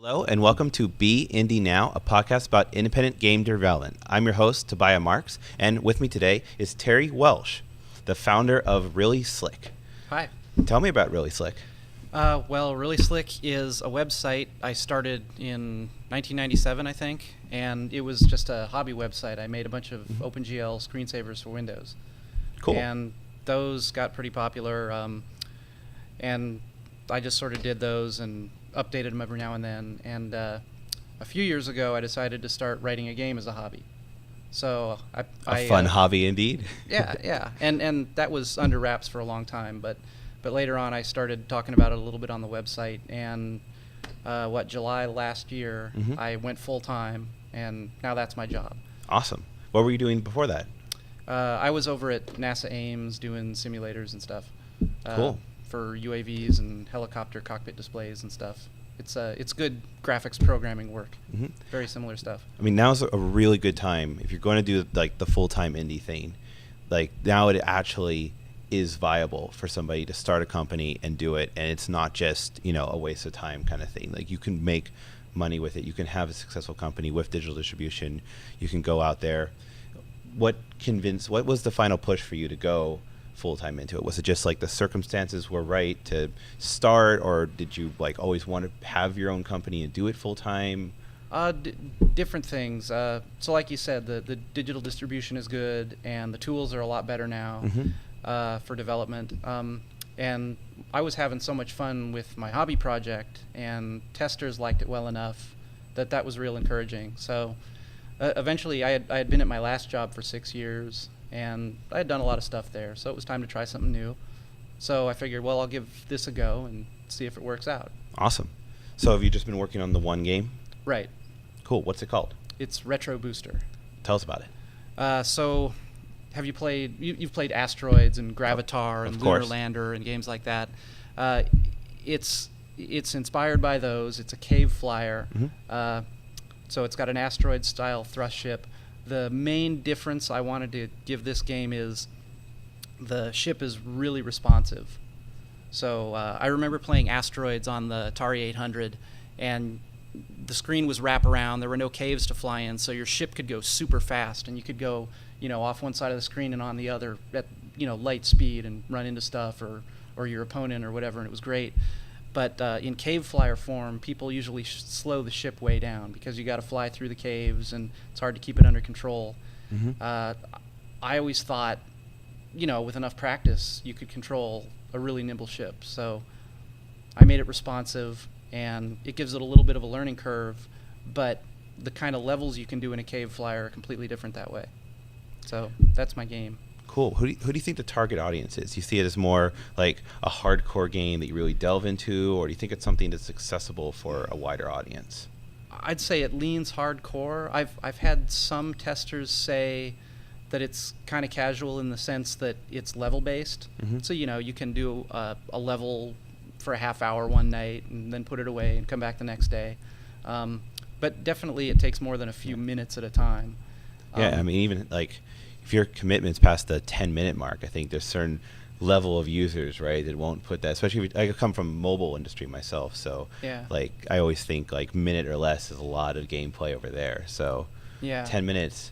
Hello and welcome to Be Indie Now, a podcast about independent game development. I'm your host, Tobiah Marks, and with me today is Terry Welsh, the founder of Really Slick. Hi. Tell me about Really Slick. Well, Really Slick is a website I started in 1997, I think, and it was just a hobby website. I made a bunch of OpenGL screensavers for Windows. Cool. And those got pretty popular, and I just sort of did those and updated them every now and then. And a few years ago, I decided to start writing a game as a hobby. So A fun hobby indeed. Yeah, and that was under wraps for a long time, but later on I started talking about it a little bit on the website, and July last year I went full time, and now that's my job. Awesome. What were you doing before that? I was over at NASA Ames doing simulators and stuff. Cool. For UAVs and helicopter cockpit displays and stuff. It's good graphics programming work. Very similar stuff. I mean, now's a really good time if you're going to do like the full-time indie thing. Like now it actually is viable for somebody to start a company and do it, and it's not just, a waste of time kind of thing. Like you can make money with it. You can have a successful company with digital distribution. You can go out there. What was the final push for you to go full-time into it? Was it just like the circumstances were right to start, or did you like always want to have your own company and do it full-time? Different things. So like you said, the digital distribution is good, and the tools are a lot better now for development. And I was having so much fun with my hobby project, and testers liked it well enough that was real encouraging. So eventually I had been at my last job for 6 years, and I had done a lot of stuff there, so it was time to try something new. So I figured, well, I'll give this a go and see if it works out. Awesome. So have you just been working on the one game? Right. Cool. What's it called? It's Retrobooster. Tell us about it. So have you played, you've played Asteroids and Gravatar and Lunar course. Lander and games like that. It's inspired by those. It's a cave flyer. So it's got an asteroid-style thrust ship. The main difference I wanted to give this game is the ship is really responsive. So I remember playing Asteroids on the Atari 800, and the screen was wraparound. There were no caves to fly in, so your ship could go super fast, and you could go, off one side of the screen and on the other at, light speed and run into stuff or your opponent or whatever, and it was great. But in cave flyer form, people usually slow the ship way down because you got to fly through the caves, and it's hard to keep it under control. I always thought, with enough practice, you could control a really nimble ship. So I made it responsive, and it gives it a little bit of a learning curve, but the kind of levels you can do in a cave flyer are completely different that way. So that's my game. Cool. Who do you think the target audience is? Do you see it as more like a hardcore game that you really delve into, or do you think it's something that's accessible for a wider audience? I'd say it leans hardcore. I've had some testers say that it's kind of casual in the sense that it's level based. So you can do a level for a half hour one night and then put it away and come back the next day. But definitely it takes more than a few minutes at a time. Yeah, I mean, even like if your commitment's past the 10-minute mark, I think there's certain level of users, right, that won't put that. Especially if I come from mobile industry myself, so like I always think like minute or less is a lot of gameplay over there. So 10 minutes,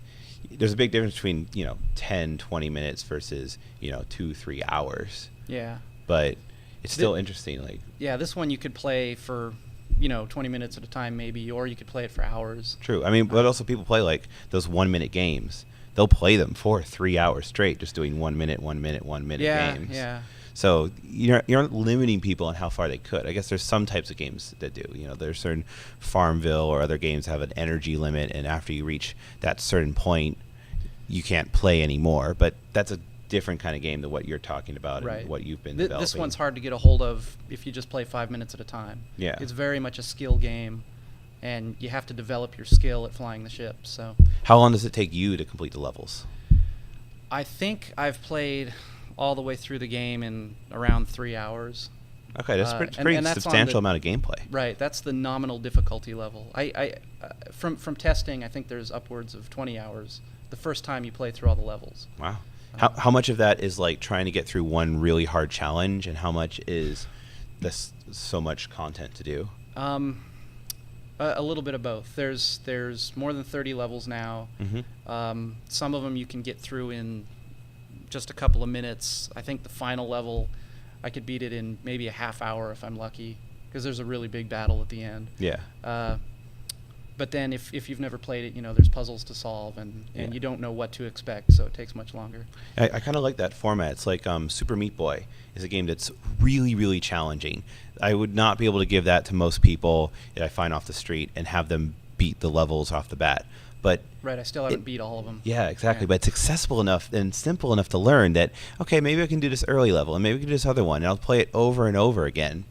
there's a big difference between 10, 20 minutes versus 2-3 hours. Yeah. But it's still interesting. Like this one you could play for 20 minutes at a time maybe, or you could play it for hours. True. I mean, but also people play like those 1-minute games. They'll play them for 3 hours straight, just doing 1 minute games. Yeah. So you're limiting people on how far they could. I guess there's some types of games that do. There's certain Farmville or other games have an energy limit, and after you reach that certain point, you can't play anymore. But that's a different kind of game than what you're talking about and what you've been developing. This one's hard to get a hold of if you just play 5 minutes at a time. Yeah. It's very much a skill game, and you have to develop your skill at flying the ship. So how long does it take you to complete the levels? I think I've played all the way through the game in around 3 hours. Okay, that's pretty substantial amount of gameplay. Right, that's the nominal difficulty level. From testing, I think there's upwards of 20 hours the first time you play through all the levels. Wow. How much of that is like trying to get through one really hard challenge, and how much is this so much content to do? A little bit of both. There's more than 30 levels now. Some of them you can get through in just a couple of minutes. I think the final level, I could beat it in maybe a half hour if I'm lucky, because there's a really big battle at the end. Yeah. But then if you've never played it, there's puzzles to solve, and you don't know what to expect, so it takes much longer. I kind of like that format. It's like Super Meatboy is a game that's really, really challenging. I would not be able to give that to most people that I find off the street and have them beat the levels off the bat. But right, I still haven't beat all of them. Yeah, exactly. Yeah. But it's accessible enough and simple enough to learn that, okay, maybe I can do this early level, and maybe I can do this other one, and I'll play it over and over again.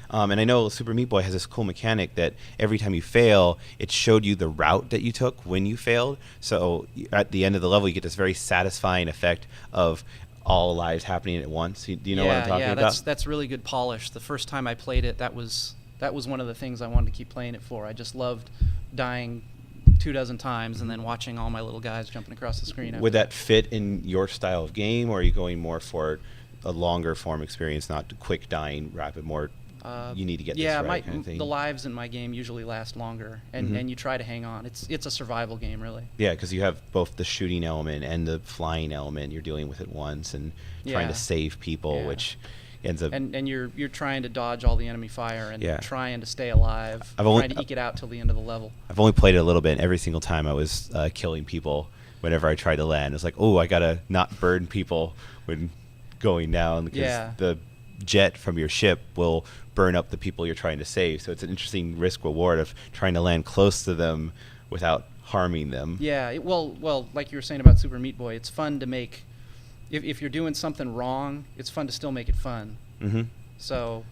And I know Super Meat Boy has this cool mechanic that every time you fail, it showed you the route that you took when you failed. So at the end of the level, you get this very satisfying effect of all lives happening at once. Do you know what I'm talking about? Yeah, that's really good polish. The first time I played it, that was one of the things I wanted to keep playing it for. I just loved dying 24 times and then watching all my little guys jumping across the screen. Would that fit in your style of game, or are you going more for a longer form experience, not quick dying, rapid, more you need to get this right kind of thing? The lives in my game usually last longer, and you try to hang on. It's a survival game, really. Yeah, because you have both the shooting element and the flying element you're dealing with at once, and trying to save people, which ends up... And you're trying to dodge all the enemy fire and trying to stay alive, trying to eke it out till the end of the level. I've only played it a little bit, and every single time I was killing people whenever I tried to land. It's like, oh, I gotta not burn people when going down, because the jet from your ship will burn up the people you're trying to save. So it's an interesting risk reward of trying to land close to them without harming them. Yeah, well, like you were saying about Super Meat Boy, it's fun to make. If you're doing something wrong, it's fun to still make it fun. So.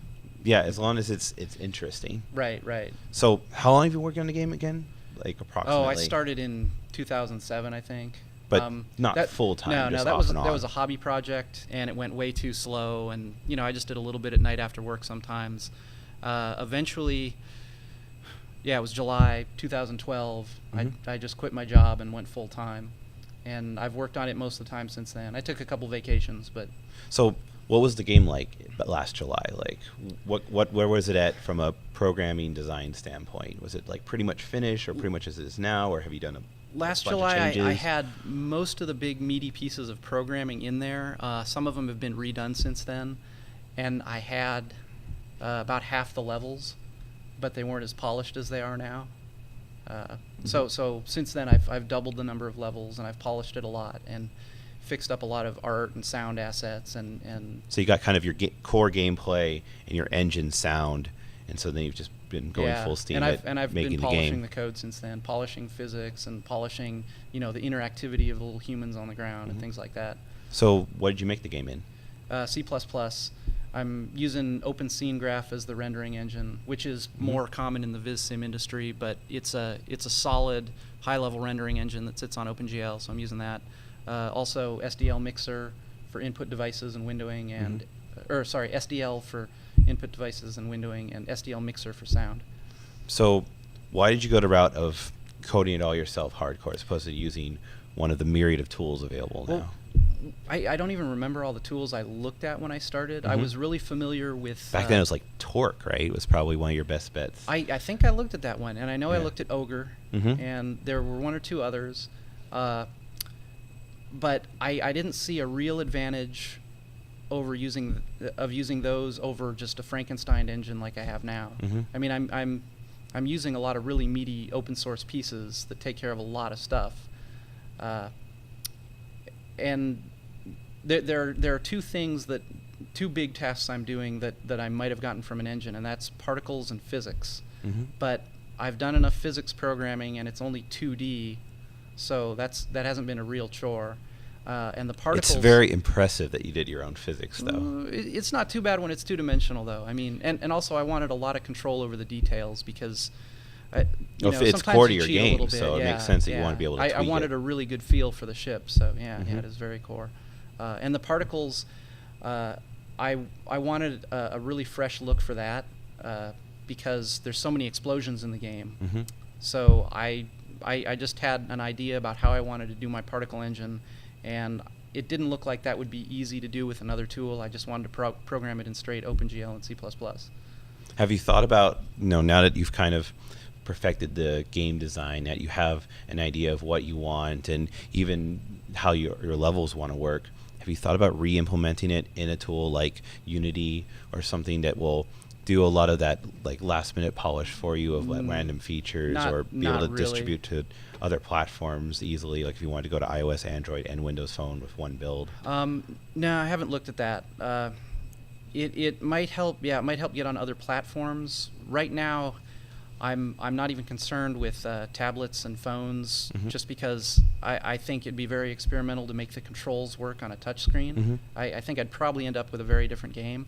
Yeah, as long as it's interesting. Right. So how long have you been working on the game again? Like approximately? Oh, I started in 2007, I think. But not full time. No, that was a hobby project, and it went way too slow. And I just did a little bit at night after work sometimes. Eventually, it was July 2012. I just quit my job and went full time, and I've worked on it most of the time since then. I took a couple vacations, but. So, what was the game like last July? Like, where was it at from a programming design standpoint? Was it like pretty much finished, or pretty much as it is now, or have you done a Last July, I had most of the big meaty pieces of programming in there. Some of them have been redone since then, and I had about half the levels, but they weren't as polished as they are now. So since then, I've doubled the number of levels, and I've polished it a lot and fixed up a lot of art and sound assets. And so you got kind of your core gameplay and your engine sound, and so then you've just been going full steam and I've making been the polishing game. The code since then, polishing physics and polishing the interactivity of the little humans on the ground and things like that. So what did you make the game in? C++. I'm using OpenSceneGraph as the rendering engine, which is more common in the VizSim industry, but it's a solid high-level rendering engine that sits on OpenGL, so I'm using that. Also SDL Mixer for input devices and windowing, and SDL for input devices and windowing, and SDL Mixer for sound. So why did you go the route of coding it all yourself hardcore as opposed to using one of the myriad of tools available now? I don't even remember all the tools I looked at when I started. I was really familiar with... Back then it was like Torque, right? It was probably one of your best bets. I think I looked at that one, and I know I looked at Ogre, and there were one or two others. But I didn't see a real advantage over using those over just a Frankenstein engine like I have now. I mean, I'm using a lot of really meaty open source pieces that take care of a lot of stuff, and there are two big tasks I'm doing that I might have gotten from an engine, and that's particles and physics. But I've done enough physics programming, and it's only 2D, so that hasn't been a real chore. And the particles... It's very impressive that you did your own physics, though. It's not too bad when it's two-dimensional, though. I mean, and also I wanted a lot of control over the details, because it's core to your game, so it makes sense that you want to be able to tweak I wanted a really good feel for the ship, so it is very core. And the particles, I wanted a really fresh look for that, because there's so many explosions in the game. So I just had an idea about how I wanted to do my particle engine, and it didn't look like that would be easy to do with another tool. I just wanted to program it in straight OpenGL and C++. Have you thought about, now that you've kind of perfected the game design, that you have an idea of what you want and even how your levels want to work, have you thought about re-implementing it in a tool like Unity or something that will do a lot of that like last minute polish for you of like random features, or be able to distribute to other platforms easily, like if you wanted to go to iOS, Android, and Windows Phone with one build? No, I haven't looked at that. It might help. Yeah, it might help get on other platforms. Right now, I'm not even concerned with tablets and phones, just because I think it'd be very experimental to make the controls work on a touchscreen. I think I'd probably end up with a very different game.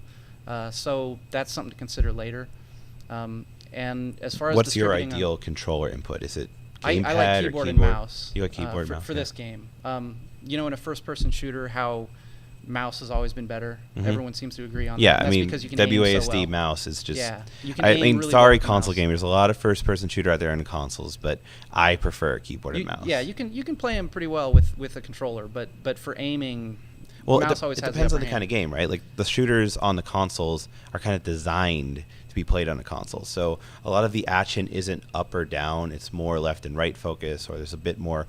So that's something to consider later. And as far as what's your ideal controller input? Is it gamepad I like or keyboard and mouse. You like keyboard and mouse for this game. You know, in a first-person shooter, how mouse has always been better. Everyone seems to agree on that. Yeah, That's I mean, because you can WASD aim so well. mouse is just. Yeah, you can I aim mean, really sorry, well with the console mouse. gamers. There's a lot of first-person shooter out there on consoles, but I prefer keyboard and mouse. Yeah, you can play them pretty well with a controller, but for aiming, well, mouse it always has depends the on the upper kind of game, right? Like the shooters on the consoles are kind of designed to be played on a console, so a lot of the action isn't up or down; it's more left and right focus, or there's a bit more.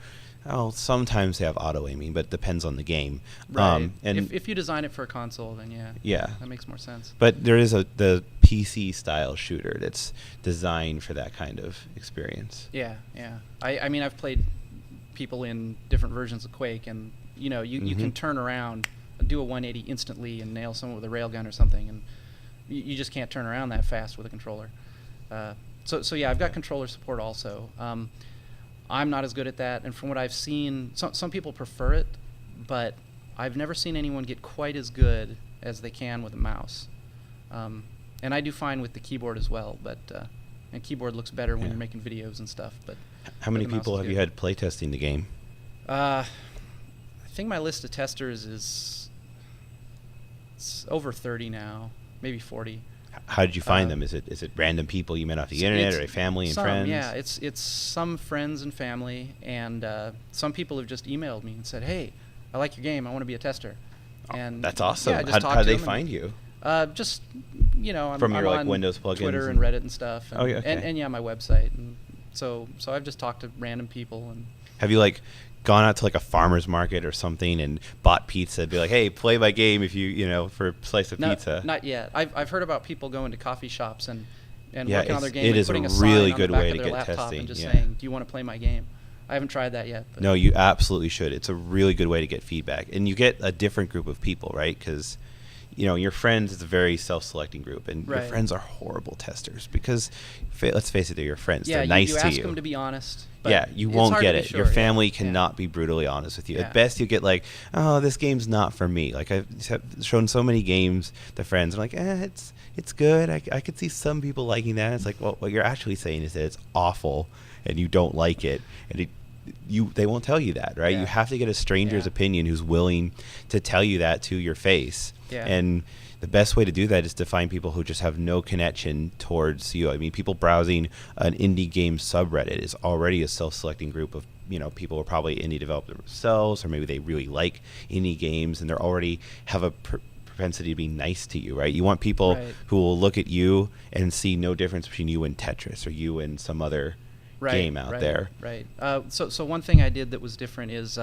Oh, sometimes they have auto aiming, but it depends on the game. Right. And if you design it for a console, then yeah, that makes more sense. But there is the PC style shooter that's designed for that kind of experience. Yeah. I mean, I've played people in different versions of Quake, and you know, you can turn around, do a 180 instantly, and nail someone with a railgun or something, and you just can't turn around that fast with a controller. So yeah, I've got controller support also. I'm not as good at that, and from what I've seen, some people prefer it, but I've never seen anyone get quite as good as they can with a mouse. And I do fine with the keyboard as well, but and keyboard looks better when you're making videos and stuff. But how many people have you had playtesting the game? I think my list of testers is it's over 30 now, maybe 40. How did you find them? Is it random people you met off the internet, or family and friends? Yeah, it's some friends and family, and some people have just emailed me and said, "Hey, I like your game. I want to be a tester." And that's awesome. Yeah, how do they find you? Just I'm from your I'm like on Windows plugins, Twitter and Reddit and stuff. And, okay. and my website. And so I've just talked to random people. And have you like gone out to like a farmer's market or something and bought pizza? Be like, hey, play my game if you for a slice of pizza. Not yet. I've heard about people going to coffee shops and yeah, working on their game. It and is putting a a sign really on good the back way of to their get laptop testing. and just saying, "Do you want to play my game?" I haven't tried that yet. But no, you absolutely should. It's a really good way to get feedback, and you get a different group of people, right? Because your friends is a very self-selecting group, and your friends are horrible testers because, let's face it, they're your friends. Yeah, they're nice you to you. ask them to be honest. But yeah, you won't get it. Sure, your family cannot be brutally honest with you. Yeah. At best, you get like, "Oh, this game's not for me." Like I've shown so many games to friends, and like, it's good. I could see some people liking that. It's like, well, what you're actually saying is that it's awful, and you don't like it, and they won't tell you that, right? Yeah. You have to get a stranger's opinion who's willing to tell you that to your face. Yeah. And the best way to do that is to find people who just have no connection towards you. I mean, people browsing an indie game subreddit is already a self-selecting group of people who are probably indie developers themselves, or maybe they really like indie games and they already have a propensity to be nice to you, right? You want people who will look at you and see no difference between you and Tetris or you and some other game out there. Right. So one thing I did that was different is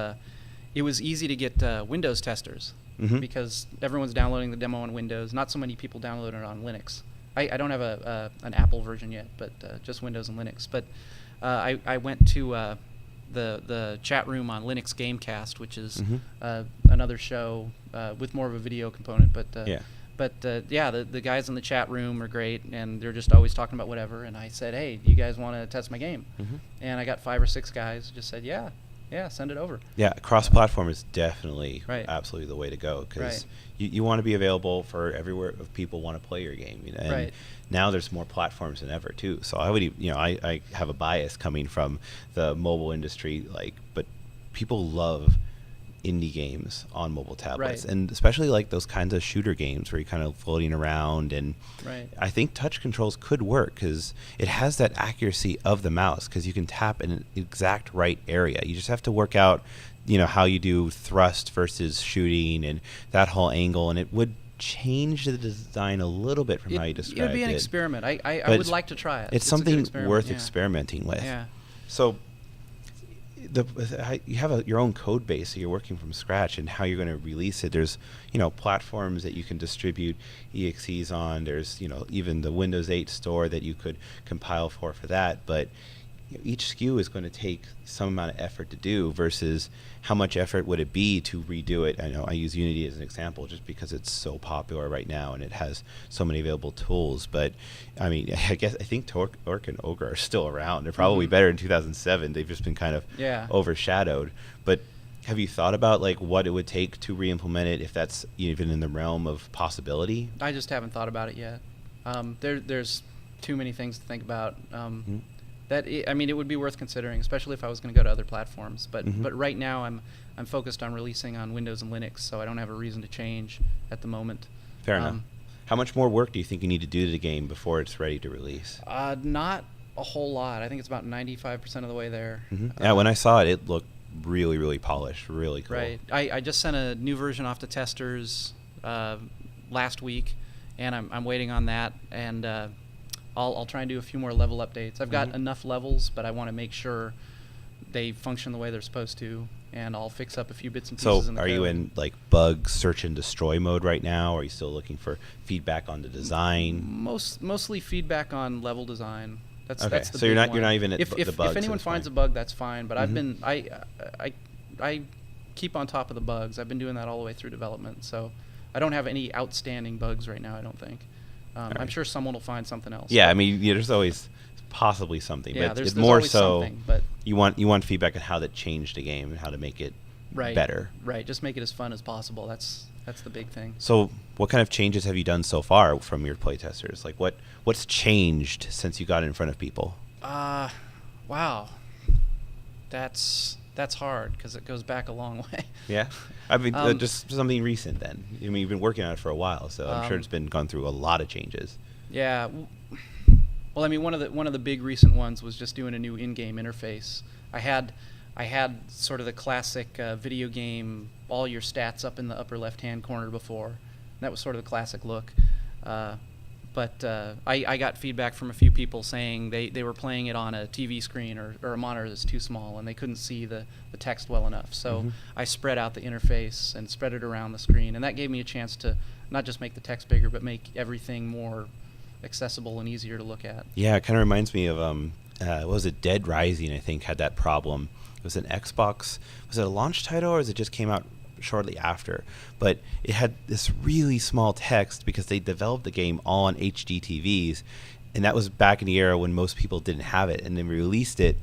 it was easy to get Windows testers because everyone's downloading the demo on Windows. Not so many people download it on Linux. I don't have an Apple version yet, but just Windows and Linux. But I went to the chat room on Linux Gamecast, which is another show with more of a video component. But the guys in the chat room are great, and they're just always talking about whatever. And I said, "Hey, do you guys want to test my game?" And I got 5 or 6 guys who just said, "Yeah, send it over." Yeah, cross-platform is definitely absolutely the way to go, because you want to be available for everywhere if people want to play your game. And now there's more platforms than ever too. So I would, I have a bias coming from the mobile industry, but people love indie games on mobile tablets, and especially like those kinds of shooter games where you're kind of floating around, and I think touch controls could work because it has that accuracy of the mouse, because you can tap in an exact right area. You just have to work out how you do thrust versus shooting and that whole angle, and it would change the design a little bit from how you described it. It would be an experiment. I would like to try it. It's something worth experimenting with. Yeah. So you have your own code base, so you're working from scratch, and how you're going to release it. There's platforms that you can distribute EXEs on. There's even the Windows 8 store that you could compile for that. But each SKU is going to take some amount of effort to do, versus how much effort would it be to redo it. I know I use Unity as an example just because it's so popular right now and it has so many available tools. But I mean, I think Torque and Ogre are still around. They're probably better in 2007. They've just been kind of overshadowed. But have you thought about what it would take to re-implement it, if that's even in the realm of possibility? I just haven't thought about it yet. There's too many things to think about. It would be worth considering, especially if I was going to go to other platforms. But right now I'm focused on releasing on Windows and Linux, so I don't have a reason to change at the moment. Fair enough. How much more work do you think you need to do to the game before it's ready to release? Not a whole lot. I think it's about 95% of the way there. Yeah, when I saw it, it looked really, really polished, really cool. Right. I just sent a new version off to testers last week, and I'm waiting on that. And I'll try and do a few more level updates. I've got enough levels, but I want to make sure they function the way they're supposed to, and I'll fix up a few bits and pieces in the code. So are you in bug search and destroy mode right now? Or are you still looking for feedback on the design? Mostly feedback on level design. That's okay. That's the so big you're not even at the bugs. If anyone finds a bug, that's fine. But I keep on top of the bugs. I've been doing that all the way through development, so I don't have any outstanding bugs right now, I don't think. Right. I'm sure someone will find something else. Yeah, I mean, there's always possibly something, yeah, but there's it's more always so something, but you want feedback on how that changed the game and how to make it better. Right, just make it as fun as possible. That's the big thing. So what kind of changes have you done so far from your playtesters? What's changed since you got in front of people? Wow. That's hard because it goes back a long way. Yeah? I mean, just something recent then. I mean, you've been working on it for a while, so I'm sure it's been gone through a lot of changes. Yeah. Well, I mean, one of the big recent ones was just doing a new in-game interface. I had sort of the classic video game, all your stats up in the upper left-hand corner before. That was sort of the classic look. But I got feedback from a few people saying they were playing it on a TV screen or a monitor that's too small, and they couldn't see the text well enough. So I spread out the interface and spread it around the screen, and that gave me a chance to not just make the text bigger, but make everything more accessible and easier to look at. Yeah, it kind of reminds me of, what was it, Dead Rising, I think, had that problem. It was an Xbox. Was it a launch title, or it just came out shortly after? But it had this really small text because they developed the game all on HD TVs, and that was back in the era when most people didn't have it, and then we released it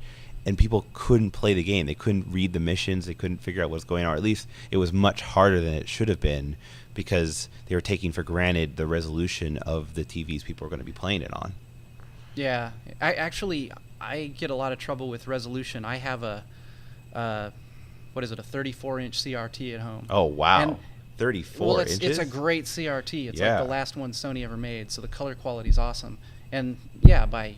and people couldn't play the game. They couldn't read the missions, they couldn't figure out what's going on, or at least it was much harder than it should have been because they were taking for granted the resolution of the TVs people were going to be playing it on. Yeah, I get a lot of trouble with resolution. I have a 34-inch CRT at home. Oh, wow. And 34 inches? It's a great CRT. It's yeah. like the last one Sony ever made, so the color quality is awesome. And yeah, by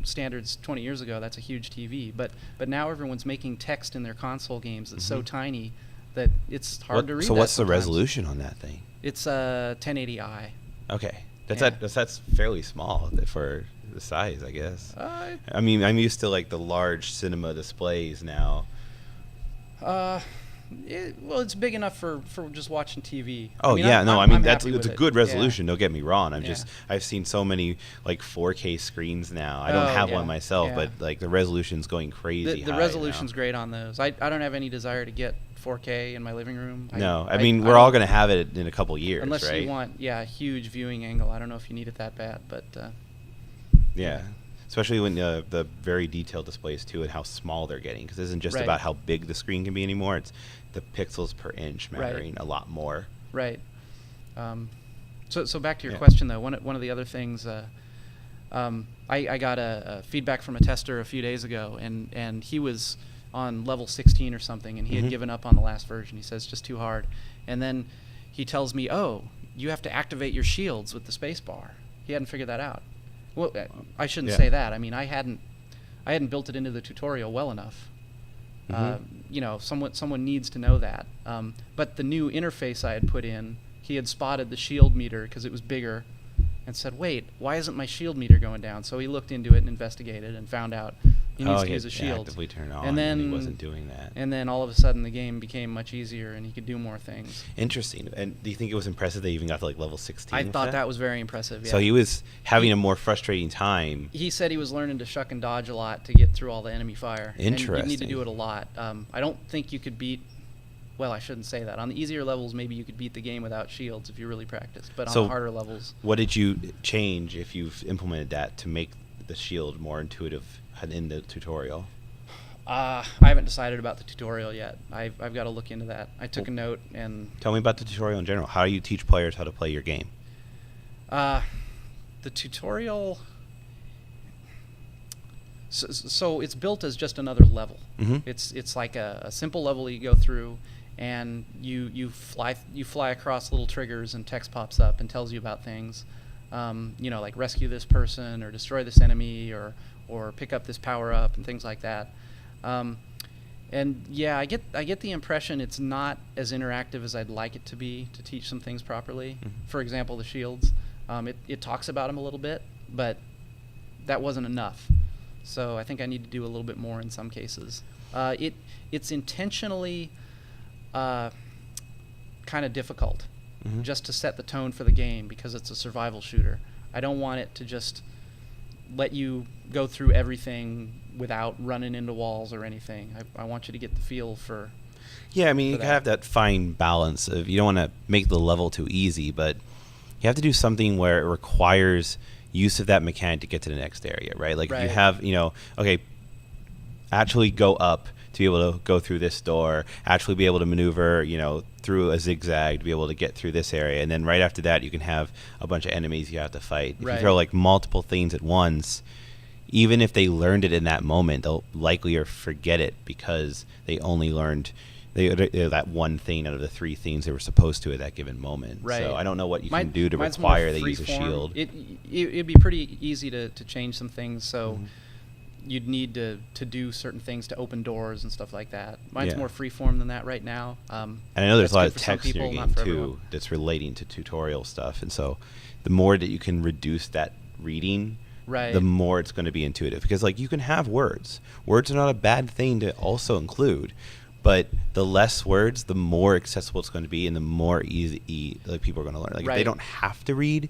standards 20 years ago, that's a huge TV. But now everyone's making text in their console games that's so tiny that it's hard to read. So what's the resolution on that thing? It's a 1080i. Okay, that's fairly small for the size, I guess. I mean, I'm used to like the large cinema displays now. Well, it's big enough for just watching TV. Oh, it's a good resolution. Yeah. Don't get me wrong. I've seen so many like 4K screens now. I don't have one myself, but like the resolution's going crazy. The resolution's great on those. I don't have any desire to get 4K in my living room. No, I mean we're all going to have it in a couple years, unless right? you want a huge viewing angle. I don't know if you need it that bad, but yeah. Especially when the very detailed displays too, and how small they're getting, because it isn't just about how big the screen can be anymore. It's the pixels per inch mattering a lot more. Right. So back to your question though. One of the other things, I got a feedback from a tester a few days ago, and he was on level 16 or something, and he had given up on the last version. He says just too hard, and then he tells me, "Oh, you have to activate your shields with the space bar." He hadn't figured that out. Well, I shouldn't say that. I mean, I hadn't built it into the tutorial well enough. Someone needs to know that. But the new interface I had put in, he had spotted the shield meter because it was bigger, and said, "Wait, why isn't my shield meter going down?" So he looked into it and investigated and found out he needs to use a shield. Actively turn on, and then he wasn't doing that. And then all of a sudden the game became much easier and he could do more things. Interesting. And do you think it was impressive that he even got to like level 16? I thought that was very impressive. Yeah. So he was having a more frustrating time. He said he was learning to shuck and dodge a lot to get through all the enemy fire. Interesting. And you need to do it a lot. I don't think you could beat. Well, I shouldn't say that. On the easier levels, maybe you could beat the game without shields if you really practiced. But on the harder levels... What did you change if you've implemented that to make the shield more intuitive in the tutorial? I haven't decided about the tutorial yet. I've got to look into that. I took a note and... Tell me about the tutorial in general. How do you teach players how to play your game? The tutorial... So it's built as just another level. Mm-hmm. It's like a simple level you go through, and you fly across little triggers, and text pops up and tells you about things, like rescue this person or destroy this enemy or pick up this power up and things like that. And yeah, I get the impression it's not as interactive as I'd like it to be to teach some things properly. Mm-hmm. For example, the shields. It talks about them a little bit, but that wasn't enough. So I think I need to do a little bit more in some cases. It's intentionally kind of difficult, mm-hmm. just to set the tone for the game because it's a survival shooter. I don't want it to just let you go through everything without running into walls or anything. I want you to get the feel for... Yeah, I mean, you gotta have that fine balance of you don't want to make the level too easy, but you have to do something where it requires use of that mechanic to get to the next area, right? Like if you have, actually go up to be able to go through this door, actually be able to maneuver, through a zigzag to be able to get through this area. And then right after that, you can have a bunch of enemies you have to fight. If you throw like multiple things at once, even if they learned it in that moment, they'll likely forget it because they only learned that one thing out of the three things they were supposed to at that given moment. Right. So I don't know what you can do to require they use a shield. It'd be pretty easy to change some things. So mm-hmm. you'd need to do certain things to open doors and stuff like that. Mine's more freeform than that right now. And I know there's a lot of text in your game too that's relating to tutorial stuff. And so the more that you can reduce that reading, the more it's going to be intuitive. Because like you can have words. Words are not a bad thing to also include. But the less words, the more accessible it's going to be, and the more easy people are going to learn. Like if they don't have to read,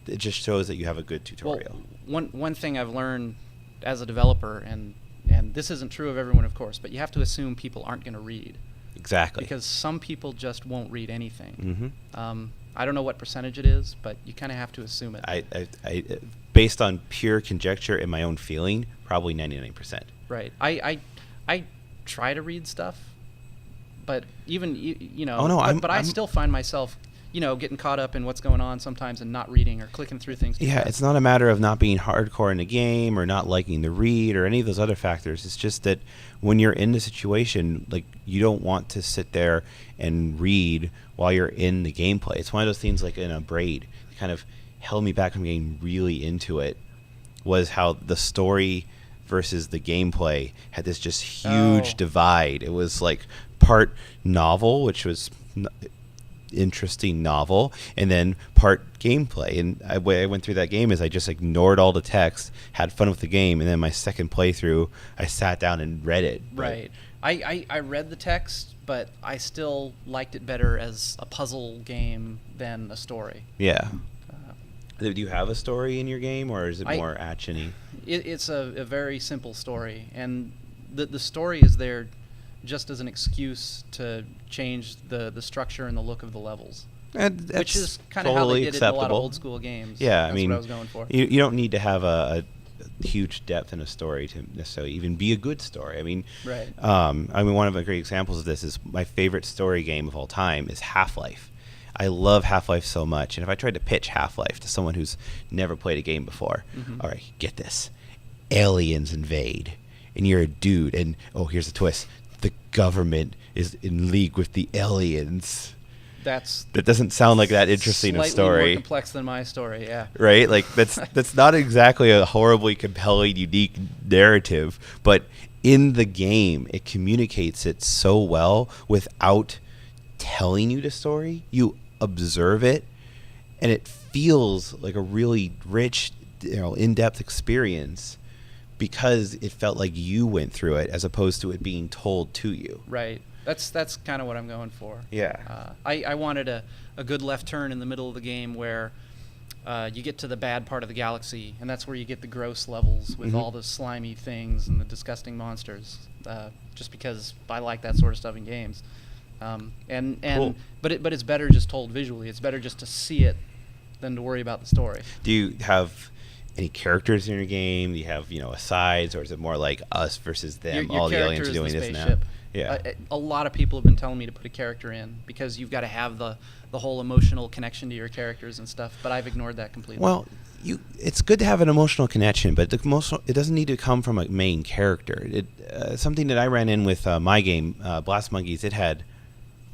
it just shows that you have a good tutorial. Well, one thing I've learned as a developer, and this isn't true of everyone, of course, but you have to assume people aren't going to read. Exactly. Because some people just won't read anything. Mm-hmm. I don't know what percentage it is, but you kind of have to assume it. I based on pure conjecture and my own feeling, probably 99%. Right. I try to read stuff, but even but I still find myself getting caught up in what's going on sometimes and not reading or clicking through things. Yeah, it's not a matter of not being hardcore in the game or not liking to read or any of those other factors. It's just that when you're in the situation, like you don't want to sit there and read while you're in the gameplay. It's one of those things like in a Braid that kind of held me back from getting really into it was how the story versus the gameplay had this just huge divide. It was like part novel, which was interesting novel, and then part gameplay. And the way I went through that game is I just ignored all the text, had fun with the game, and then my second playthrough, I sat down and read it. Right. I read the text, but I still liked it better as a puzzle game than a story. Yeah. Do you have a story in your game, or is it more action-y? It's a very simple story, and the story is there just as an excuse to change the structure and the look of the levels, which is kind of how they did it in a lot of old school games. Yeah, that's what I was going for. You don't need to have a huge depth in a story to necessarily even be a good story. I mean, one of the great examples of this is my favorite story game of all time is Half-Life. I love Half-Life so much, and if I tried to pitch Half-Life to someone who's never played a game before, all right, get this. Aliens invade, and you're a dude, and here's the twist. The government is in league with the aliens. That doesn't sound like that interesting a story. Slightly more complex than my story, yeah. Right? Like, that's not exactly a horribly compelling, unique narrative, but in the game, it communicates it so well without telling you the story. You observe it, and it feels like a really rich, in-depth experience because it felt like you went through it as opposed to it being told to you. Right. That's kind of what I'm going for. Yeah. I wanted a good left turn in the middle of the game where you get to the bad part of the galaxy, and that's where you get the gross levels with all the slimy things and the disgusting monsters. Just because I like that sort of stuff in games. Cool. But it's better just told visually. It's better just to see it than to worry about the story. Do you have any characters in your game? Do you have asides, or is it more like us versus them? Your all the character aliens are is doing the this now. spaceship. Yeah. A lot of people have been telling me to put a character in because you've got to have the whole emotional connection to your characters and stuff, but I've ignored that completely. Well, it's good to have an emotional connection, but it doesn't need to come from a main character. Something that I ran in with my game, Blast Monkeys, it had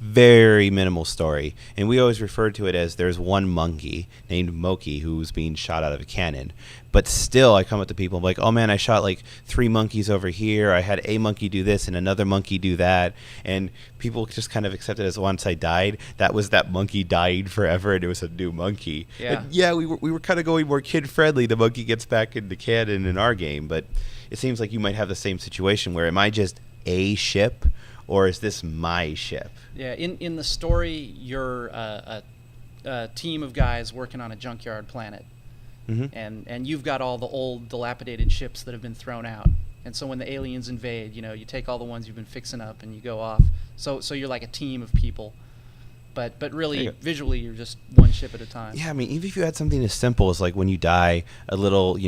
very minimal story, and we always referred to it as there's one monkey named Moki who's being shot out of a cannon. But still, I come up to people like, oh man, I shot like 3 monkeys over here. I had a monkey do this and another monkey do that, and people just kind of accept it as once I died, that monkey died forever, and it was a new monkey. Yeah, and yeah, we were kind of going more kid friendly. The monkey gets back in the canon in our game, but it seems like you might have the same situation where am I just a ship, or is this my ship? Yeah, in the story, you're a team of guys working on a junkyard planet, and you've got all the old, dilapidated ships that have been thrown out. And so when the aliens invade, you take all the ones you've been fixing up and you go off. So you're like a team of people. But really, visually, you're just one ship at a time. Yeah, I mean, even if you had something as simple as like when you die, a little,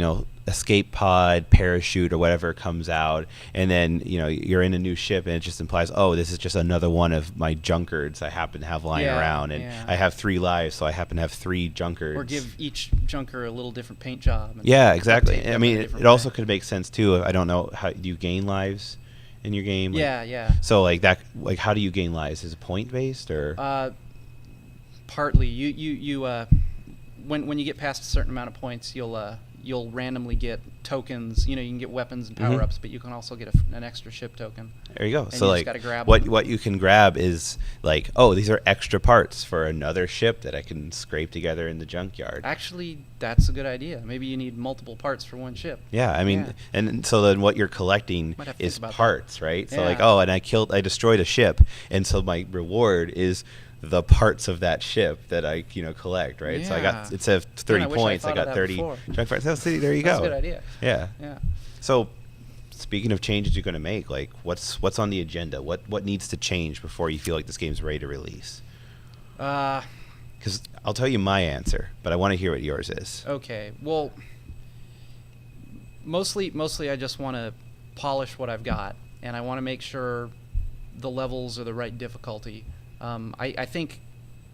escape pod, parachute, or whatever comes out, and then, you're in a new ship, and it just implies, oh, this is just another one of my junkards I happen to have lying around, and I have 3 lives, so I happen to have 3 junkards. Or give each junker a little different paint job. Yeah, exactly. I mean, it also could make sense, too. I don't know, how do you gain lives in your game? Yeah. So, how do you gain lives? Is it point-based, or...? Partly. You when you get past a certain amount of points, you'll randomly get tokens. You can get weapons and power-ups, but you can also get an extra ship token. There you go. And So you just gotta grab what you can grab is like, oh, these are extra parts for another ship that I can scrape together in the junkyard. Actually, that's a good idea. Maybe you need multiple parts for one ship. Yeah, I mean, and so then what you're collecting is parts, right? So and I destroyed a ship, and so my reward is the parts of that ship that I collect, right? Yeah. So I got, instead of 30 points, I got 30 junk parts. There you go. That's a good idea. Yeah. Yeah. So speaking of changes you're going to make, like what's on the agenda? What needs to change before you feel like this game's ready to release? Because I'll tell you my answer, but I want to hear what yours is. Okay. Well, mostly I just want to polish what I've got, and I want to make sure the levels are the right difficulty. I think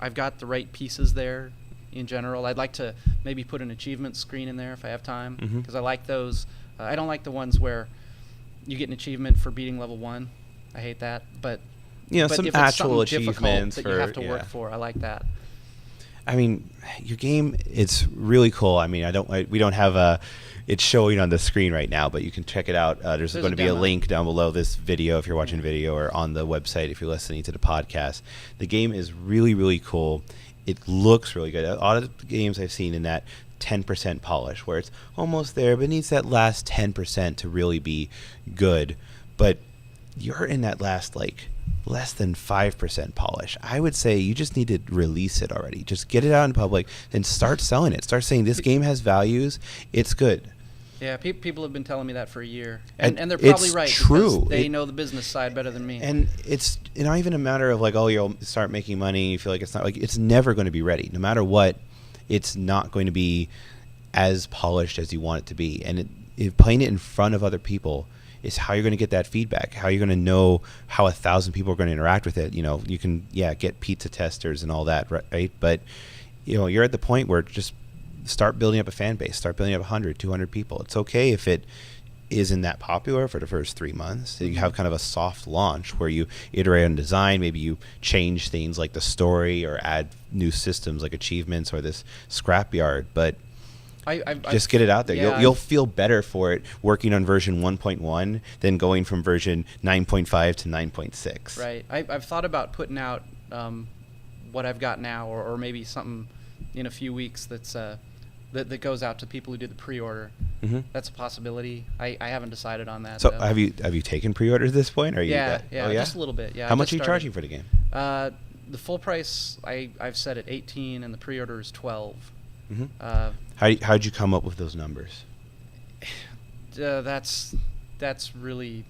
I've got the right pieces there in general. I'd like to maybe put an achievement screen in there if I have time, because I like those. I don't like the ones where you get an achievement for beating level 1. I hate that. But some if actual it's achievements that you have to work for, I like that. I mean, your game, it's really cool. I mean, we don't have it's showing on the screen right now, but you can check it out. There's going to be a link down below this video if you're watching video, or on the website if you're listening to the podcast. The game is really, really cool. It looks really good. A lot of the games I've seen in that 10% polish, where it's almost there, but it needs that last 10% to really be good. But you're in that last, less than 5% polish. I would say you just need to release it already. Just get it out in public and start selling it. Start saying this game has values. It's good. Yeah, people have been telling me that for a year, and they're probably right. True. Because they know the business side better than me. And it's not even a matter of you'll start making money. You feel like it's never going to be ready. No matter what, it's not going to be as polished as you want it to be. And playing it in front of other people is how you're going to get that feedback, how you're going to know how 1,000 people are going to interact with it. You can, get pizza testers and all that, right? But, you're at the point where just start building up a fan base, start building up 100, 200 people. It's okay if it isn't that popular for the first 3 months. You have kind of a soft launch where you iterate on design, maybe you change things like the story or add new systems like achievements or this scrapyard, but just get it out there. Yeah, you'll feel better for it working on version 1.1 than going from version 9.5 to 9.6. Right. I've thought about putting out what I've got now, or maybe something in a few weeks that's that goes out to people who do the pre-order. Mm-hmm. That's a possibility. I haven't decided on that. So though. have you taken pre-orders at this point? Or are you Just a little bit. Yeah. How much are you charging for the game? The full price I've set at 18, and the pre-order is 12. Mm-hmm. How'd you come up with those numbers? That's really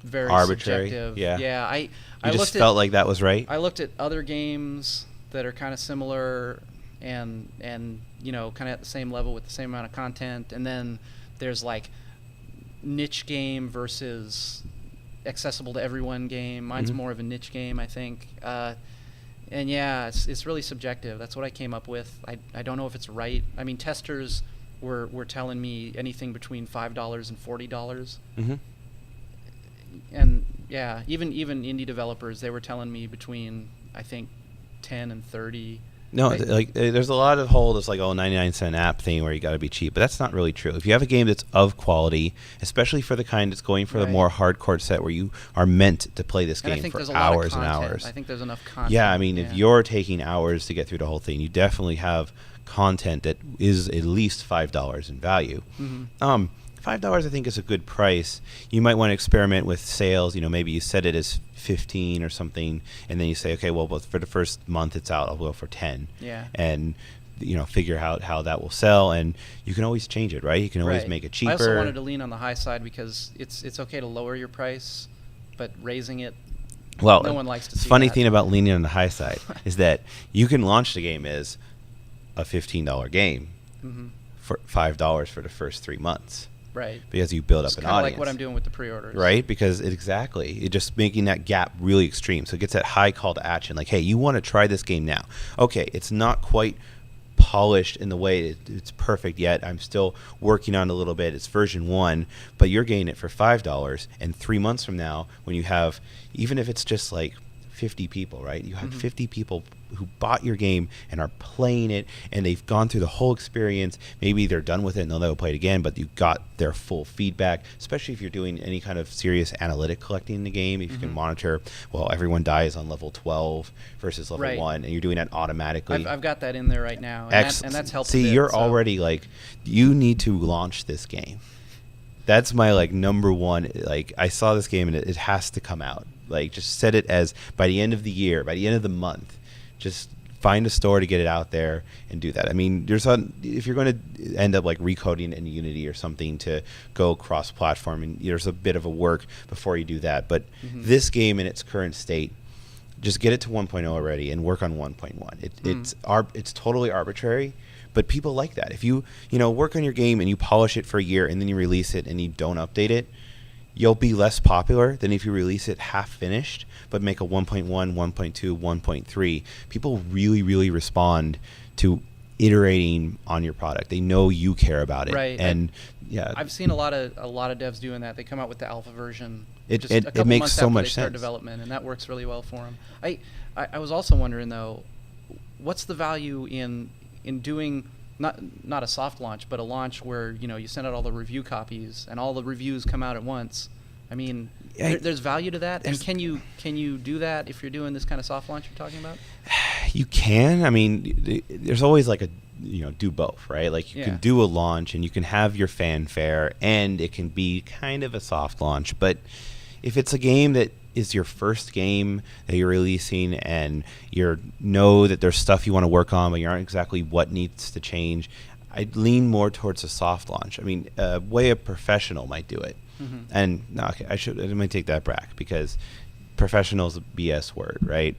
very arbitrary. subjective. Yeah. Yeah. I just looked felt like that was right. I looked at other games that are kind of similar and kind of at the same level with the same amount of content, and then there's like niche game versus accessible to everyone game. Mine's Mm-hmm. more of a niche game, I think. And yeah, it's really subjective. That's what I came up with. I don't know if it's right. I mean, testers were telling me anything between $5 and $40. Mm-hmm. And yeah, even indie developers, they were telling me between, I think, 10 and 30. No, there's a lot of this 99-cent app thing where you got to be cheap, but that's not really true. If you have a game that's of quality, especially for the kind that's going for the more hardcore set where you are meant to play this game for hours and hours. I think there's enough content. Yeah, I mean, if you're taking hours to get through the whole thing, you definitely have content that is at least $5 in value. Mm-hmm. $5 I think is a good price. You might want to experiment with sales. Maybe you set it as 15 or something, and then you say, okay, well, for the first month it's out, I'll go for 10. Yeah. And figure out how that will sell, and you can always change it, right? You can always make it cheaper. I also wanted to lean on the high side because it's okay to lower your price, but raising it, no one likes to see funny that. thing about leaning on the high side is that you can launch the game as a $15 game mm-hmm. for $5 for the first 3 months. Right. Because you build up an audience. It's kind of like what I'm doing with the pre-orders. Right? Because it's just making that gap really extreme. So it gets that high call to action. Like, hey, you want to try this game now. Okay, it's not quite polished in the way it's perfect yet. I'm still working on it a little bit. It's version 1, but you're getting it for $5. And 3 months from now, when you have, even if it's just like 50 people, right? You have mm-hmm. 50 people who bought your game and are playing it, and they've gone through the whole experience. Maybe they're done with it and they'll never play it again, but you got their full feedback, especially if you're doing any kind of serious analytic collecting in the game. If you mm-hmm. can monitor, well, everyone dies on level 12 versus level 1, and you're doing that automatically. I've got that in there right now, and that's helped. See, you're already you need to launch this game. That's my number one. I saw this game and it has to come out. Just set it as by the end of the year, by the end of the month. Just find a store to get it out there and do that. I mean, if you're going to end up recoding in Unity or something to go cross-platform, and there's a bit of a work before you do that. But mm-hmm. this game in its current state, just get it to 1.0 already and work on 1.1. It's totally arbitrary. But people like that. If you work on your game and you polish it for a year and then you release it and you don't update it, you'll be less popular than if you release it half finished but make a 1.1, 1.2, 1.3. People really, really respond to iterating on your product. They know you care about it. Right. And I've seen a lot of devs doing that. They come out with the alpha version. It makes so much sense. Start development, and that works really well for them. I was also wondering though, what's the value in doing not a soft launch, but a launch where you send out all the review copies and all the reviews come out at once. I mean, there's value to that, and can you do that if you're doing this kind of soft launch you're talking about? You can. I mean, there's always do both, right? You can do a launch and you can have your fanfare, and it can be kind of a soft launch. But if it's a game that is your first game that you're releasing and you know that there's stuff you want to work on but you aren't exactly what needs to change, I'd lean more towards a soft launch. I mean, way a professional might do it. Mm-hmm. And no, okay, let me take that back, because professional is a BS word, right?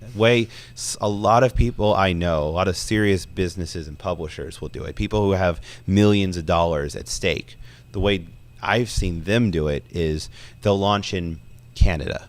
A lot of people I know, a lot of serious businesses and publishers will do it. People who have millions of dollars at stake. The way I've seen them do it is they'll launch in Canada,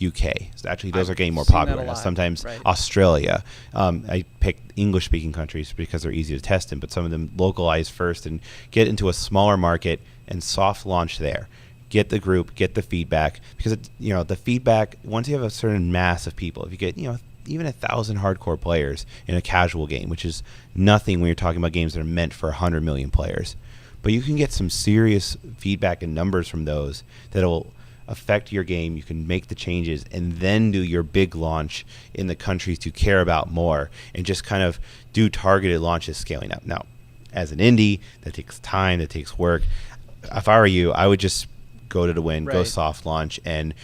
UK. So actually, those are getting more popular. Sometimes Australia. I picked English-speaking countries because they're easy to test in, but some of them localize first and get into a smaller market and soft launch there. Get the group, get the feedback, because the feedback, once you have a certain mass of people, if you get even 1,000 hardcore players in a casual game, which is nothing when you're talking about games that are meant for 100 million players, but you can get some serious feedback and numbers from those that will affect your game. You can make the changes and then do your big launch in the countries you care about more, and just kind of do targeted launches scaling up. Now, as an indie, that takes time, that takes work. If I were you, I would just go to the win, go soft launch, and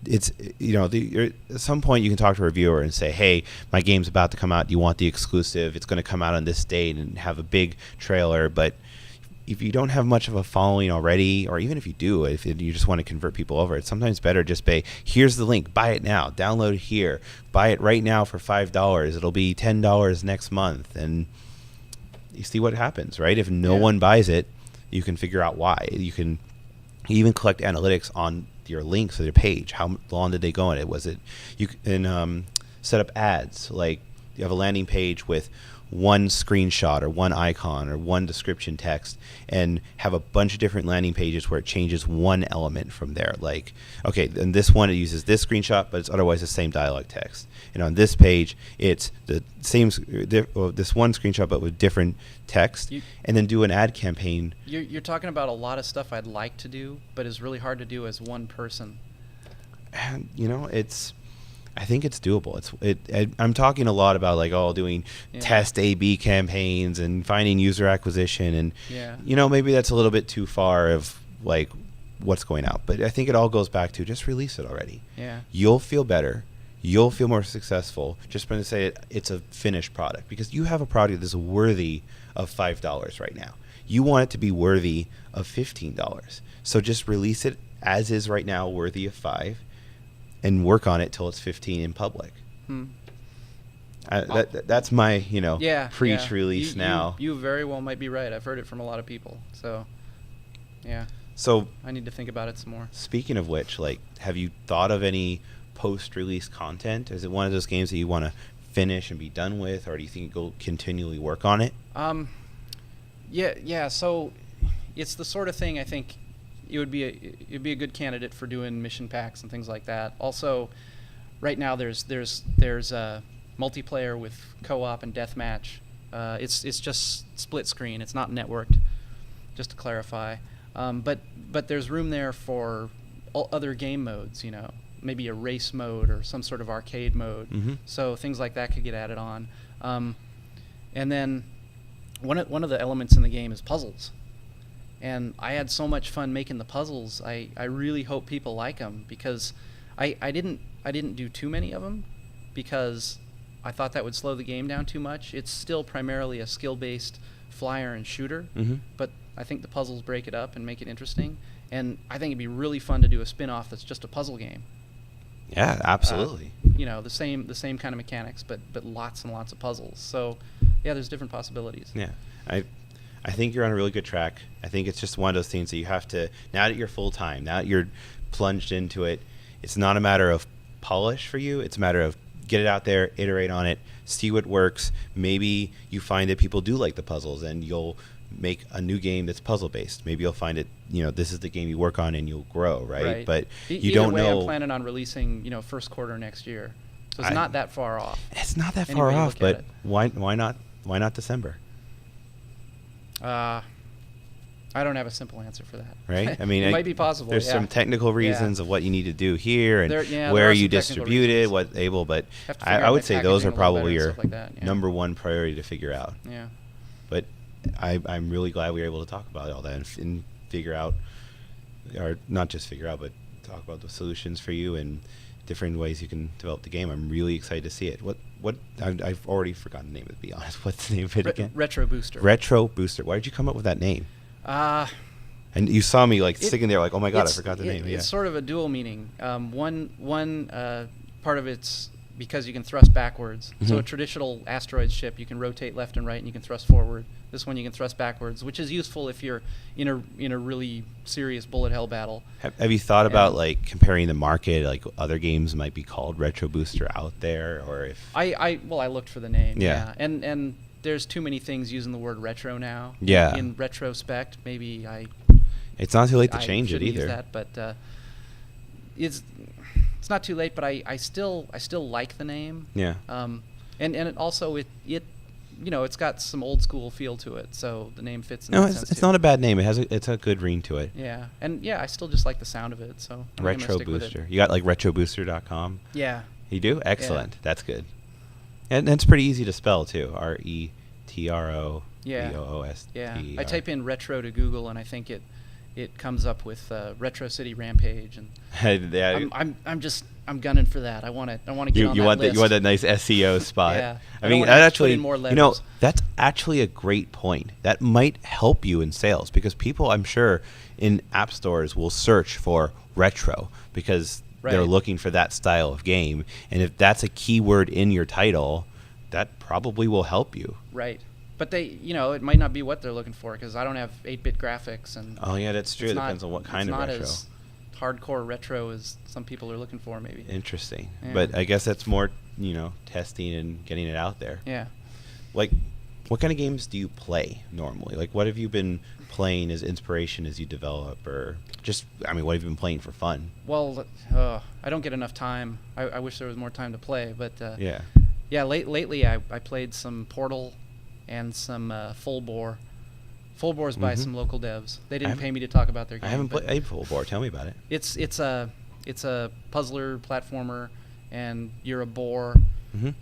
it's, at some point you can talk to a reviewer and say, hey, my game's about to come out. Do you want the exclusive? It's going to come out on this date, and have a big trailer. But if you don't have much of a following already, or even if you do, if you just want to convert people over, it's sometimes better just say, here's the link, buy it now, download it here, buy it right now for $5. It'll be $10 next month, and you see what happens, right? If no one buys it, you can figure out why. You can even collect analytics on your links or your page. How long did they go on it? Was it, you can set up ads, like you have a landing page with one screenshot or one icon or one description text, and have a bunch of different landing pages where it changes one element from there. Like, okay, and this one, it uses this screenshot, but it's otherwise the same dialogue text. And on this page, it's the same, this one screenshot, but with different text, and then do an ad campaign. You're talking about a lot of stuff I'd like to do, but it's really hard to do as one person. And, I think it's doable. I'm talking a lot about doing test A/B campaigns and finding user acquisition, and maybe that's a little bit too far of what's going out. But I think it all goes back to just release it already. Yeah, you'll feel better. You'll feel more successful just when to say it's a finished product, because you have a product that's worthy of $5 right now. You want it to be worthy of $15. So just release it as is right now, worthy of $5. And work on it till it's 15 in public. That's my, preach release now. You very well might be right. I've heard it from a lot of people. So, yeah. So I need to think about it some more. Speaking of which, have you thought of any post-release content? Is it one of those games that you want to finish and be done with, or do you think you'll continually work on it? Yeah. So it's the sort of thing I think it'd be a good candidate for doing mission packs and things like that. Also, right now there's multiplayer with co-op and deathmatch. It's just split screen. It's not networked. Just to clarify, but there's room there for other game modes. Maybe a race mode or some sort of arcade mode. Mm-hmm. So things like that could get added on. And then one of the elements in the game is puzzles. And I had so much fun making the puzzles. I really hope people like them, because I didn't do too many of them because I thought that would slow the game down too much. It's still primarily a skill-based flyer and shooter, but I think the puzzles break it up and make it interesting. And I think it'd be really fun to do a spin-off that's just a puzzle game. Yeah, absolutely. The same kind of mechanics, but lots and lots of puzzles. So yeah, there's different possibilities. Yeah, I think you're on a really good track. I think it's just one of those things that you have to, now that you're full-time, now that you're plunged into it, it's not a matter of polish for you. It's a matter of get it out there, iterate on it, see what works. Maybe you find that people do like the puzzles, and you'll make a new game that's puzzle-based. Maybe you'll find it, this is the game you work on, and you'll grow, right? But you don't know. Either way, I'm planning on releasing, first quarter next year. So it's not that far off. It's not that far off, but why not December? I don't have a simple answer for that. Right? I mean, it might be possible. There's some technical reasons of what you need to do here, and where you distribute it, what's able. But I would say those are probably your number one priority to figure out. Yeah. But I'm really glad we were able to talk about all that and figure out, or not just figure out, but talk about the solutions for you and different ways you can develop the game. I'm really excited to see it. I've already forgotten the name of it, to be honest. What's the name of it again? Retrobooster. Retrobooster. Why did you come up with that name? And you saw me sitting there oh my God, I forgot the name. It's sort of a dual meaning. One part of it's because you can thrust backwards. Mm-hmm. So a traditional asteroid ship, you can rotate left and right, and you can thrust forward. This one you can thrust backwards, which is useful if you're in a really serious bullet hell battle. Have you thought about comparing the market, other games might be called Retrobooster out there, or if I looked for the name. Yeah. And there's too many things using the word retro now. Yeah. In retrospect, maybe it's not too late to change it either. Use that, but it's not too late. But I still like the name. Yeah. And it also it's got some old school feel to it, so the name fits in No, that sense it's too. not a bad name. It's a good ring to it. Yeah, and I still just like the sound of it, so I'm gonna stick with it. Retrobooster. You got like retrobooster.com? Yeah. You do? Excellent. Yeah. That's good. And it's pretty easy to spell too. RETROBOOSTER. Yeah. I type in retro to Google, and I think it comes up with Retro City Rampage, and I'm gunning for that. I want to get on that list. You want that nice SEO spot. Yeah. I mean, that actually, that's actually a great point. That might help you in sales, because people, I'm sure, in app stores will search for retro because they're looking for that style of game. And if that's a keyword in your title, that probably will help you. Right. But it might not be what they're looking for, because I don't have 8-bit graphics, and oh yeah, that's true. It depends on what kind of retro. It's not as hardcore retro as some people are looking for, maybe. Interesting. Yeah. But I guess that's more, testing and getting it out there. Yeah. Like, what kind of games do you play normally? Like, what have you been playing as inspiration as you develop, or just, what have you been playing for fun? Well, I don't get enough time. I wish there was more time to play, but yeah. Lately I played some Portal and some Full Bore. Full Bore is by some local devs. They didn't pay me to talk about their game. I haven't played Full Bore. Tell me about it. It's a puzzler platformer, and you're a boar,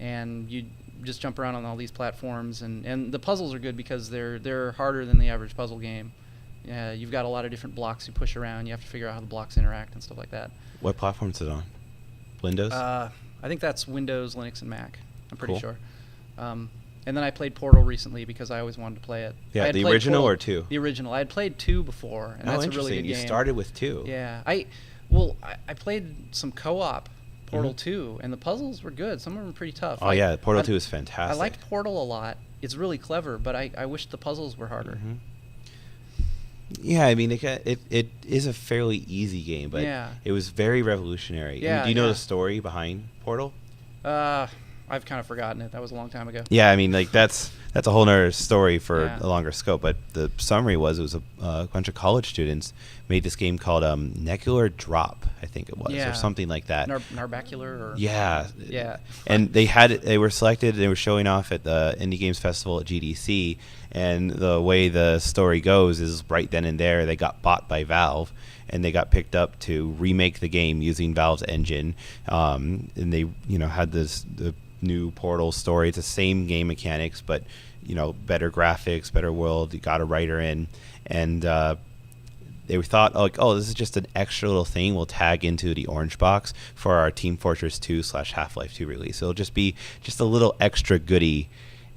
and you just jump around on all these platforms, and the puzzles are good because they're harder than the average puzzle game. You've got a lot of different blocks you push around. You have to figure out how the blocks interact and stuff like that. What platform is it on? Windows? I think that's Windows, Linux, and Mac. I'm pretty cool. sure. And then I played Portal recently because I always wanted to play it. Yeah, the original or 2? The original. I had played 2 before, and that's a really good game. You started with 2. Yeah. I played some co-op Portal 2, and the puzzles were good. Some of them were pretty tough. Oh, yeah, Portal 2 is fantastic. I liked Portal a lot. It's really clever, but I wish the puzzles were harder. Yeah, it is a fairly easy game, but it was very revolutionary. Yeah, do you know the story behind Portal? I've kind of forgotten it. That was a long time ago. Yeah, that's a whole nother story for a longer scope. But the summary was, it was a bunch of college students made this game called Necular Drop, I think it was, or something like that. Narbacular, or yeah. And they were selected. They were showing off at the Indie Games Festival at GDC. And the way the story goes is, right then and there, they got bought by Valve, and they got picked up to remake the game using Valve's engine. And they had the new Portal story. It's the same game mechanics, but better graphics, better world. You got a writer in, and they thought, this is just an extra little thing we'll tag into the orange box for our Team Fortress 2 / Half-Life 2 release. It'll just be just a little extra goodie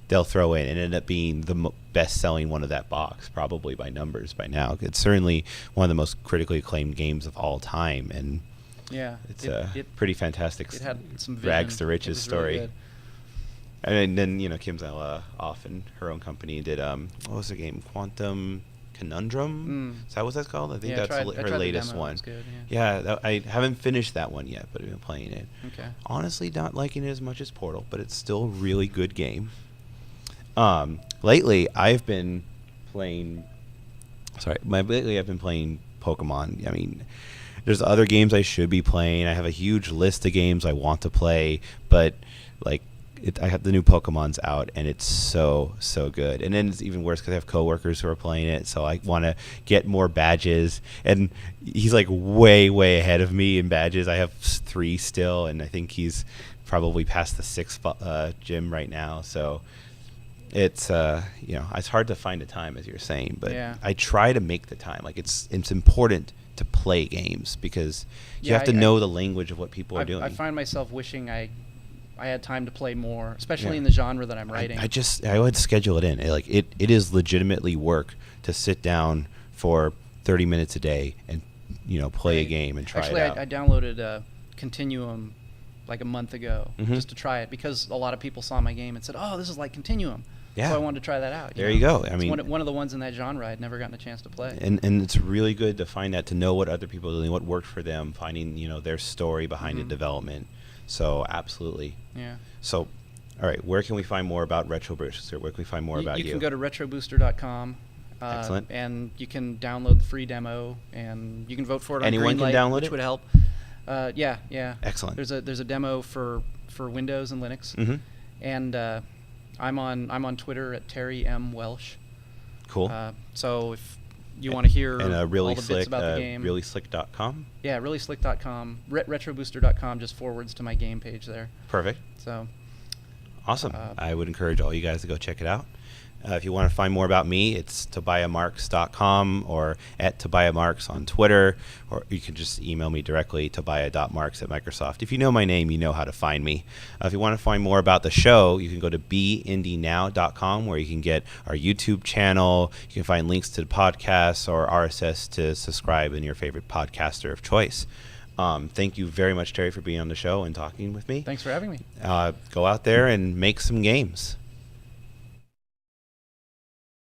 they'll throw in, and ended up being the best-selling one of that box, probably by numbers by now. It's certainly one of the most critically acclaimed games of all time, and it's a pretty fantastic it had some rags to riches story. Really, and then Kim's off in her own company and did what was the game? Quantum Conundrum? Is that what that's called? I think that's her latest one. It was good, I haven't finished that one yet, but I've been playing it. Okay. Honestly, not liking it as much as Portal, but it's still a really good game. Lately I've been playing Pokemon. There's other games I should be playing. I have a huge list of games I want to play, but I have the new Pokemon's out, and it's so good. And then it's even worse because I have coworkers who are playing it, so I want to get more badges. And he's way ahead of me in badges. I have 3 still, and I think he's probably past the 6th gym right now. So it's it's hard to find a time, as you're saying, but I try to make the time. It's important to play games because you have to know the language of what people are doing. I find myself wishing I had time to play more, especially in the genre that I'm writing. I would schedule it in. It is legitimately work to sit down for 30 minutes a day and play a game and try it out. I downloaded Continuum a month ago just to try it, because a lot of people saw my game and said, "Oh, this is like Continuum." Yeah. So I wanted to try that out. There you go. It's one of the ones in that genre I'd never gotten a chance to play. And it's really good to find that, to know what other people are doing, what worked for them, finding their story behind the development. So absolutely. Yeah. So, all right, where can we find more about Retrobooster? Where can we find more about you? You can go to retrobooster.com. Excellent. And you can download the free demo, and you can vote for it on Anyone Greenlight, can download which it? would help. Yeah. Excellent. There's a demo for Windows and Linux, and I'm on Twitter at Terry M. Welsh. Cool. So if you want to hear and really all the slick, bits about the game. ReallySlick.com? Yeah, ReallySlick.com. Retrobooster.com just forwards to my game page there. Perfect. So Awesome. I would encourage all you guys to go check it out. If you want to find more about me, it's tobiahmarks.com or at Tobiah Marks on Twitter, or you can just email me directly, tobiah.marks@Microsoft. If you know my name, you know how to find me. If you want to find more about the show, you can go to beindynow.com, where you can get our YouTube channel. You can find links to the podcasts or RSS to subscribe in your favorite podcaster of choice. Thank you very much, Terry, for being on the show and talking with me. Thanks for having me. Go out there and make some games.